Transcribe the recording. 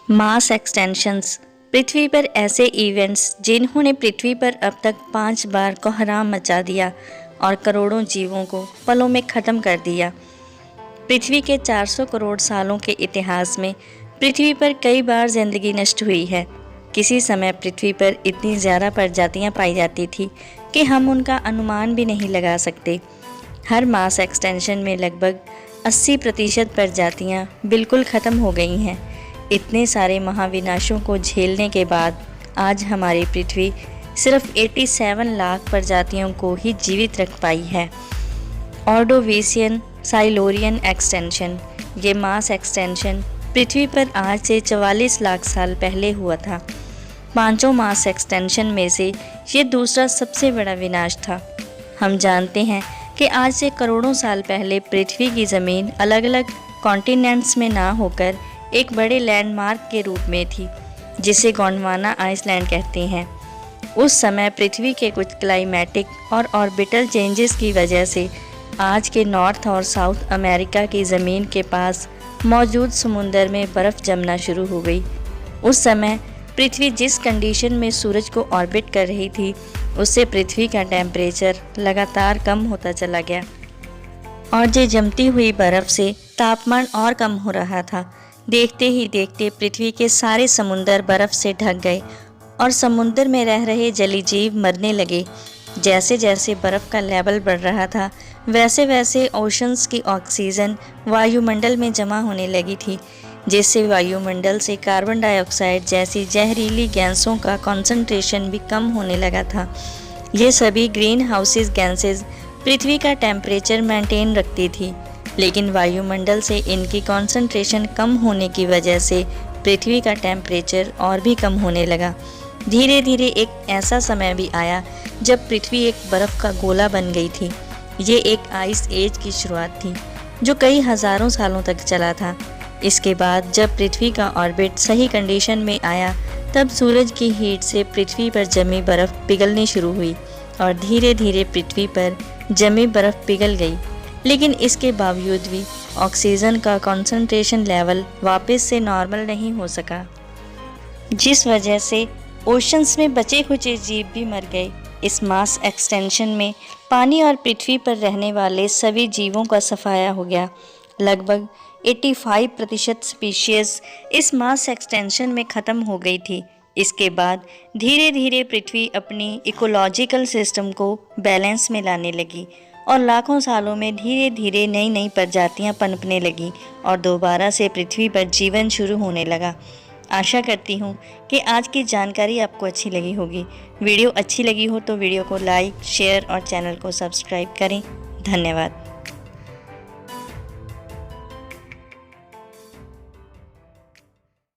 मास extensions पृथ्वी पर ऐसे events जिन्होंने पृथ्वी पर अब तक 5 बार कोहराम मचा दिया और करोड़ों जीवों को पलों में ख़त्म कर दिया। पृथ्वी के 400 करोड़ सालों के इतिहास में पृथ्वी पर कई बार जिंदगी नष्ट हुई है। किसी समय पृथ्वी पर इतनी ज़्यादा प्रजातियां पाई जाती थी कि हम उनका अनुमान भी नहीं लगा सकते। हर मास एक्सटेंशन में लगभग 80% प्रजातियां बिल्कुल ख़त्म हो गई हैं। इतने सारे महाविनाशों को झेलने के बाद आज हमारी पृथ्वी सिर्फ 87 लाख प्रजातियों को ही जीवित रख पाई है। ऑर्डोविशियन साइलोरियन एक्सटेंशन, ये मास एक्सटेंशन पृथ्वी पर आज से 44 लाख साल पहले हुआ था। पांचों मास एक्सटेंशन में से ये दूसरा सबसे बड़ा विनाश था। हम जानते हैं कि आज से करोड़ों साल पहले पृथ्वी की ज़मीन अलग अलग कॉन्टिनेंट्स में ना होकर एक बड़े लैंडमार्क के रूप में थी, जिसे गोंडवाना आइसलैंड कहते हैं। उस समय पृथ्वी के कुछ क्लाइमेटिक और ऑर्बिटल चेंजेस की वजह से आज के नॉर्थ और साउथ अमेरिका की ज़मीन के पास मौजूद समुंदर में बर्फ़ जमना शुरू हो गई। उस समय पृथ्वी जिस कंडीशन में सूरज को ऑर्बिट कर रही थी, उससे पृथ्वी का टेम्परेचर लगातार कम होता चला गया और ये जमती हुई बर्फ़ से तापमान और कम हो रहा था। देखते ही देखते पृथ्वी के सारे समुंदर बर्फ़ से ढक गए और समुंदर में रह रहे जलीय जीव मरने लगे। जैसे जैसे बर्फ़ का लेवल बढ़ रहा था, वैसे वैसे ओशंस की ऑक्सीजन वायुमंडल में जमा होने लगी थी, जिससे वायुमंडल से कार्बन डाइऑक्साइड जैसी जहरीली गैसों का कंसंट्रेशन भी कम होने लगा था। ये सभी ग्रीन हाउसेस गैसेस पृथ्वी का टेम्परेचर मेंटेन रखती थी, लेकिन वायुमंडल से इनकी कंसंट्रेशन कम होने की वजह से पृथ्वी का टेम्परेचर और भी कम होने लगा। धीरे धीरे एक ऐसा समय भी आया जब पृथ्वी एक बर्फ़ का गोला बन गई थी। ये एक आइस एज की शुरुआत थी जो कई हज़ारों सालों तक चला था। इसके बाद जब पृथ्वी का ऑर्बिट सही कंडीशन में आया, तब सूरज की हीट से पृथ्वी पर जमी बर्फ़ पिघलनी शुरू हुई और धीरे धीरे पृथ्वी पर जमी बर्फ़ पिघल गई। लेकिन इसके बावजूद भी ऑक्सीजन का कंसंट्रेशन लेवल वापस से नॉर्मल नहीं हो सका, जिस वजह से ओशंस में बचे खुचे जीव भी मर गए। इस मास एक्सटेंशन में पानी और पृथ्वी पर रहने वाले सभी जीवों का सफाया हो गया। लगभग 85% स्पीशीज़ इस मास एक्सटेंशन में ख़त्म हो गई थी। इसके बाद धीरे धीरे पृथ्वी अपनी इकोलॉजिकल सिस्टम को बैलेंस में लाने लगी और लाखों सालों में धीरे धीरे नई नई प्रजातियां पनपने लगी और दोबारा से पृथ्वी पर जीवन शुरू होने लगा। आशा करती हूँ कि आज की जानकारी आपको अच्छी लगी होगी। वीडियो अच्छी लगी हो तो वीडियो को लाइक, शेयर और चैनल को सब्सक्राइब करें। धन्यवाद।